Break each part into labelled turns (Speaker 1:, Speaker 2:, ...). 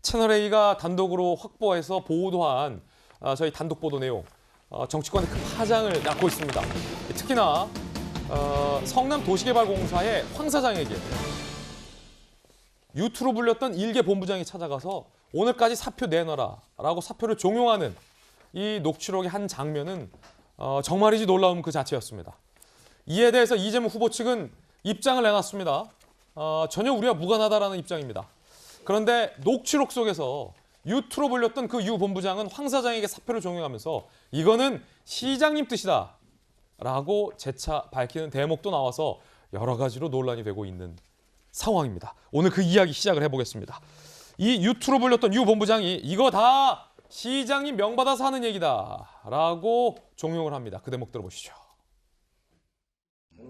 Speaker 1: 채널A가 단독으로 확보해서 보도한 저희 단독 보도 내용, 정치권에 큰 파장을 낳고 있습니다. 특히나 성남도시개발공사의 황 사장에게 유투로 불렸던 일개 본부장이 찾아가서 오늘까지 사표 내놔라라고 사표를 종용하는 이 녹취록의 한 장면은 정말이지 놀라움 그 자체였습니다. 이에 대해서 이재명 후보 측은 입장을 내놨습니다. 전혀 우리와 무관하다라는 입장입니다. 그런데 녹취록 속에서 유투로 불렸던 그 유 본부장은 황 사장에게 사표를 종용하면서 이거는 시장님 뜻이다 라고 재차 밝히는 대목도 나와서 여러 가지로 논란이 되고 있는 상황입니다. 오늘 그 이야기 시작을 해보겠습니다. 이 유투로 불렸던 유 본부장이 이거 다 시장님 명받아서 하는 얘기다 라고 종용을 합니다. 그 대목 들어보시죠.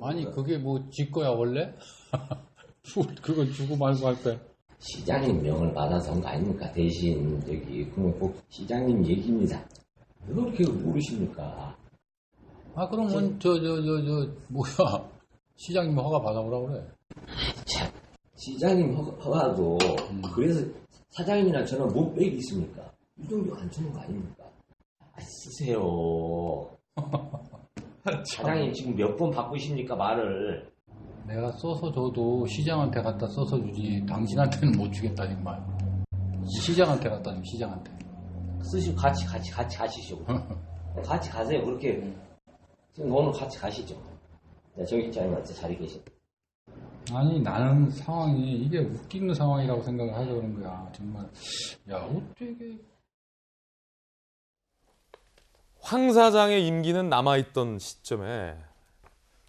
Speaker 2: 아니 그게 뭐 지 거야 원래? 그건 주고 말고 할 거야.
Speaker 3: 시장님 명을 받아서 한 거 아닙니까? 대신 여기 시장님 얘기입니다. 왜 그렇게 모르십니까?
Speaker 2: 아 그러면 저 뭐야 시장님 허가 받아오라고 그래.
Speaker 3: 참, 시장님 허가도 그래서 사장님이랑 저는 못 빼기 있습니까? 이 정도 안 주는 거 아닙니까? 쓰세요. 사장님 지금 몇 번 바꾸십니까 말을?
Speaker 2: 내가 써서 줘도 시장한테 갖다 써서 주지 당신한테는 못 주겠다 정말. 시장한테 갖다 줘 시장한테.
Speaker 3: 쓰시고 같이 가시죠. 같이 가세요. 그렇게 지금 오늘 같이 가시죠. 저기 있잖아요. 자리 계신.
Speaker 2: 아니 나는 상황이 이게 웃기는 상황이라고 생각을 해서 그런 거야 정말. 야 어떻게
Speaker 1: 황 사장의 임기는 남아있던 시점에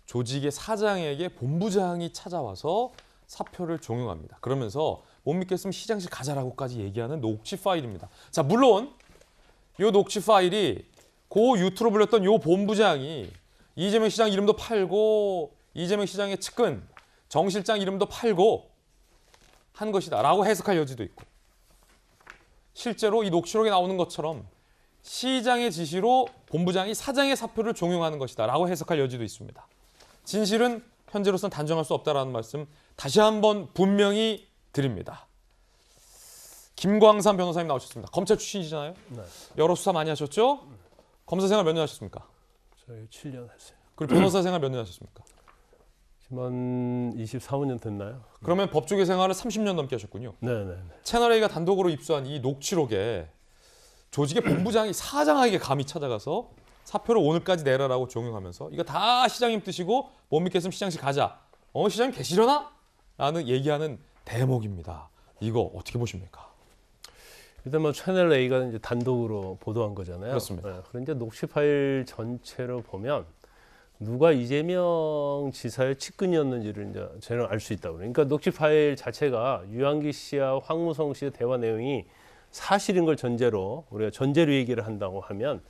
Speaker 1: 조직의 사장에게 본부장이 찾아와서 사표를 종용합니다. 그러면서 못 믿겠으면 시장실 가자라고까지 얘기하는 녹취 파일입니다. 자, 물론 이 녹취 파일이 고 유투로 불렸던 이 본부장이 이재명 시장 이름도 팔고 이재명 시장의 측근 정 실장 이름도 팔고 한 것이다 라고 해석할 여지도 있고, 실제로 이 녹취록에 나오는 것처럼 시장의 지시로 본부장이 사장의 사표를 종용하는 것이다 라고 해석할 여지도 있습니다. 진실은 현재로서는 단정할 수 없다라는 말씀 다시 한번 분명히 드립니다. 김광삼 변호사님 나오셨습니다. 검찰 출신이시잖아요.
Speaker 4: 네.
Speaker 1: 여러 수사 많이 하셨죠? 검사 생활 몇 년 하셨습니까?
Speaker 4: 저희 7년 했어요.
Speaker 1: 그리고 변호사 생활 몇 년 하셨습니까?
Speaker 4: 지금 한 24~25년 됐나요?
Speaker 1: 그러면 법조계 생활을 30년 넘게 하셨군요.
Speaker 4: 네네네.
Speaker 1: 채널A가 단독으로 입수한 이 녹취록에 조직의 본부장이 사장에게 감히 찾아가서 사표를 오늘까지 내라라고 종용하면서 이거 다 시장님 뜻이고 못 믿겠으면 시장실 가자. 시장님 계시려나? 라는 얘기하는 대목입니다. 이거 어떻게 보십니까?
Speaker 4: 일단 뭐 채널A가 이제 단독으로 보도한 거잖아요.
Speaker 1: 그렇습니다.
Speaker 4: 네. 그런데 녹취 파일 전체로 보면 누가 이재명 지사의 측근이었는지를 이제 저는 알 수 있다고 그래요. 그러니까 녹취 파일 자체가 유한기 씨와 황무성 씨의 대화 내용이 사실인 걸 전제로 우리가 전제로 얘기를 한다고 하면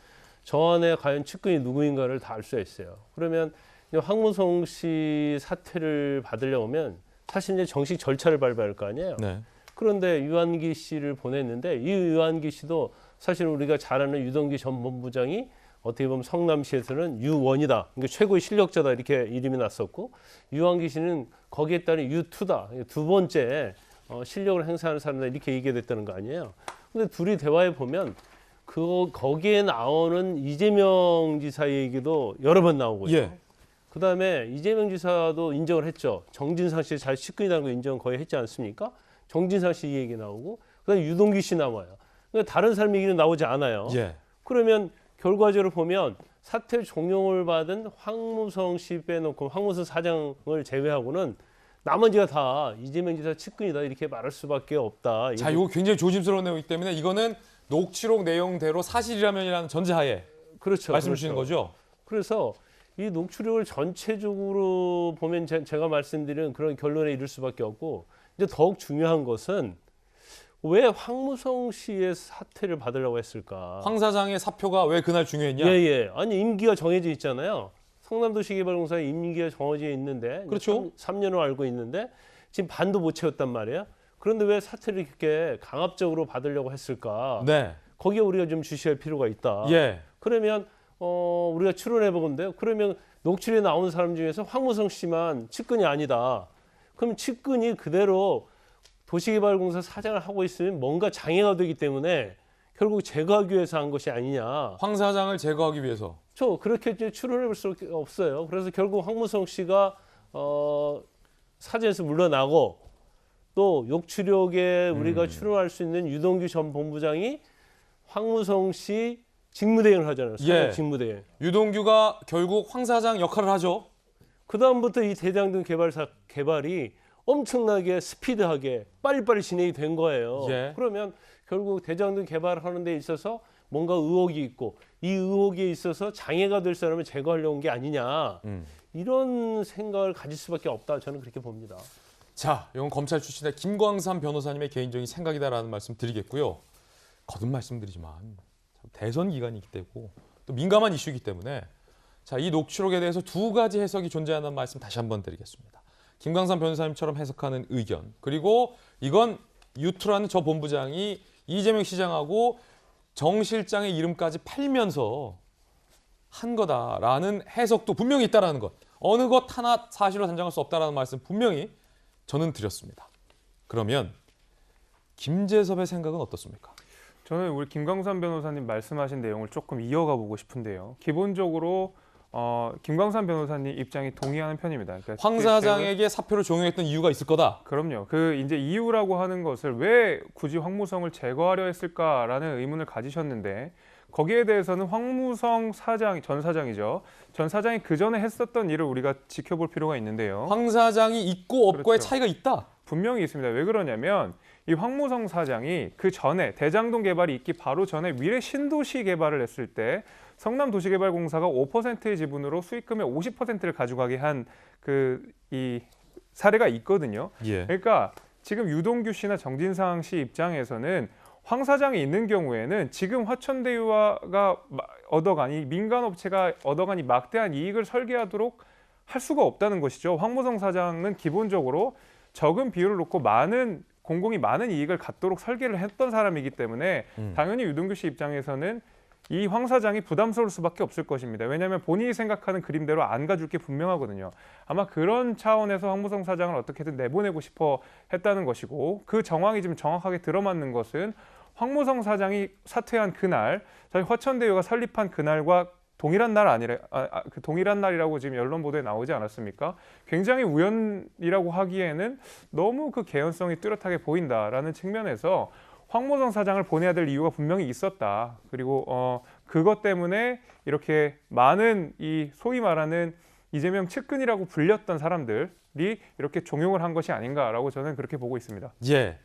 Speaker 4: 저 안에 과연 측근이 누구인가를 다 알 수가 있어요. 그러면 황무성 씨 사퇴를 받으려고 하면 사실 이제 정식 절차를 밟아야 할 거 아니에요.
Speaker 1: 네.
Speaker 4: 그런데 유한기 씨를 보냈는데 이 유한기 씨도 사실 우리가 잘 아는 유동기 전 본부장이 어떻게 보면 성남시에서는 유원이다. 그러니까 최고의 실력자다 이렇게 이름이 났었고, 유한기 씨는 거기에 따른 유투다. 두 번째 실력을 행사하는 사람이다 이렇게 얘기가 됐다는 거 아니에요. 근데 둘이 대화해 보면 거기에 나오는 이재명 지사 얘기도 여러 번 나오고요.
Speaker 1: 예.
Speaker 4: 그다음에 이재명 지사도 인정을 했죠. 정진상 씨의 잘 측근이라는 거 인정 거의 했지 않습니까? 정진상 씨 얘기 나오고, 그다음에 유동기 씨 나와요. 그러니까 다른 사람 얘기는 나오지 않아요.
Speaker 1: 예.
Speaker 4: 그러면 결과적으로 보면 사퇴 종용을 받은 황무성 씨 빼놓고 황무성 사장을 제외하고는 나머지가 다 이재명 지사 측근이다 이렇게 말할 수밖에 없다.
Speaker 1: 자, 이거 굉장히 조심스러운 내용이기 때문에 이거는 녹취록 내용대로 사실이라면이라는 전제하에
Speaker 4: 그렇죠.
Speaker 1: 말씀 주시는 거죠?
Speaker 4: 그래서 이 녹취록을 전체적으로 보면 제가 말씀드린 그런 결론에 이를 수밖에 없고, 이제 더욱 중요한 것은 왜 황무성 씨의 사퇴를 받으려고 했을까?
Speaker 1: 황 사장의 사표가 왜 그날 중요했냐?
Speaker 4: 예. 아니 임기가 정해져 있잖아요. 성남도시개발공사의 임기가 정해져 있는데,
Speaker 1: 그렇죠.
Speaker 4: 3년을 알고 있는데 지금 반도 못 채웠단 말이에요. 그런데 왜 사퇴를 이렇게 강압적으로 받으려고 했을까?
Speaker 1: 네.
Speaker 4: 거기에 우리가 좀 주시할 필요가 있다.
Speaker 1: 예.
Speaker 4: 그러면 우리가 추론해 보건데요. 그러면 녹취록에 나온 사람 중에서 황무성 씨만 측근이 아니다. 그럼 측근이 그대로 도시개발공사 사장을 하고 있으면 뭔가 장애가 되기 때문에 결국 제거하기 위해서 한 것이 아니냐.
Speaker 1: 황 사장을 제거하기 위해서.
Speaker 4: 그렇게 이제 추론해 볼 수밖에 없어요. 그래서 결국 황무성 씨가 사제에서 물러나고 또 욕추력에 우리가 추론할 수 있는 유동규 전 본부장이 황무성 씨 직무대행을 하잖아요. 사장
Speaker 1: 예.
Speaker 4: 직무대행.
Speaker 1: 유동규가 결국 황 사장 역할을 하죠.
Speaker 4: 그 다음부터 이 대장동 개발이 엄청나게 스피드하게 빨리빨리 진행이 된 거예요.
Speaker 1: 예.
Speaker 4: 그러면 결국 대장동 개발하는 데 있어서 뭔가 의혹이 있고 이 의혹에 있어서 장애가 될 사람을 제거하려고 온 게 아니냐. 이런 생각을 가질 수밖에 없다. 저는 그렇게 봅니다.
Speaker 1: 자, 이건 검찰 출신의 김광삼 변호사님의 개인적인 생각이다라는 말씀 드리겠고요. 거듭 말씀드리지만 대선 기간이기 때문에 또 민감한 이슈이기 때문에 자, 이 녹취록에 대해서 두 가지 해석이 존재한다는 말씀 다시 한번 드리겠습니다. 김광삼 변호사님처럼 해석하는 의견, 그리고 이건 유투라는 저 본부장이 이재명 시장하고 정 실장의 이름까지 팔면서 한 거다라는 해석도 분명히 있다라는 것. 어느 것 하나 사실로 단정할 수 없다라는 말씀 분명히 저는 드렸습니다. 그러면 김재섭의 생각은 어떻습니까?
Speaker 5: 저는 우리 김광삼 변호사님 말씀하신 내용을 조금 이어가 보고 싶은데요. 기본적으로 김광삼 변호사님 입장이 동의하는 편입니다. 그러니까
Speaker 1: 황 사장에게 사표를 종용했던 이유가 있을 거다.
Speaker 5: 그럼요. 그 이제 이유라고 하는 것을 왜 굳이 황무성을 제거하려 했을까라는 의문을 가지셨는데 거기에 대해서는 황무성 사장, 전 사장이죠. 전 사장이 그 전에 했었던 일을 우리가 지켜볼 필요가 있는데요.
Speaker 1: 황 사장이 있고 없고의
Speaker 5: 그렇죠.
Speaker 1: 차이가 있다.
Speaker 5: 분명히 있습니다. 왜 그러냐면 이 황무성 사장이 그 전에 대장동 개발이 있기 바로 전에 미래 신도시 개발을 했을 때 성남도시개발공사가 5%의 지분으로 수익금의 50%를 가져가게 한 이 사례가 있거든요.
Speaker 1: 예.
Speaker 5: 그러니까 지금 유동규 씨나 정진상 씨 입장에서는 황 사장이 있는 경우에는 지금 화천대유가 얻어가니 민간업체가 얻어가니 막대한 이익을 설계하도록 할 수가 없다는 것이죠. 황무성 사장은 기본적으로 적은 비율을 놓고 공공이 많은 이익을 갖도록 설계를 했던 사람이기 때문에 당연히 유동규 씨 입장에서는 이 황 사장이 부담스러울 수밖에 없을 것입니다. 왜냐하면 본인이 생각하는 그림대로 안 가줄 게 분명하거든요. 아마 그런 차원에서 황무성 사장을 어떻게든 내보내고 싶어 했다는 것이고 그 정황이 지금 정확하게 들어맞는 것은 황무성 사장이 사퇴한 그날, 저희 화천대유가 설립한 그날과 동일한 날이라고 지금 언론 보도에 나오지 않았습니까? 굉장히 우연이라고 하기에는 너무 그 개연성이 뚜렷하게 보인다라는 측면에서 황무성 사장을 보내야 될 이유가 분명히 있었다. 그리고 그것 때문에 이렇게 많은 이 소위 말하는 이재명 측근이라고 불렸던 사람들이 이렇게 종용을 한 것이 아닌가라고 저는 그렇게 보고 있습니다.
Speaker 1: 예.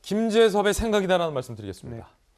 Speaker 1: 김재섭의 생각이다라는 말씀 드리겠습니다.
Speaker 5: 네.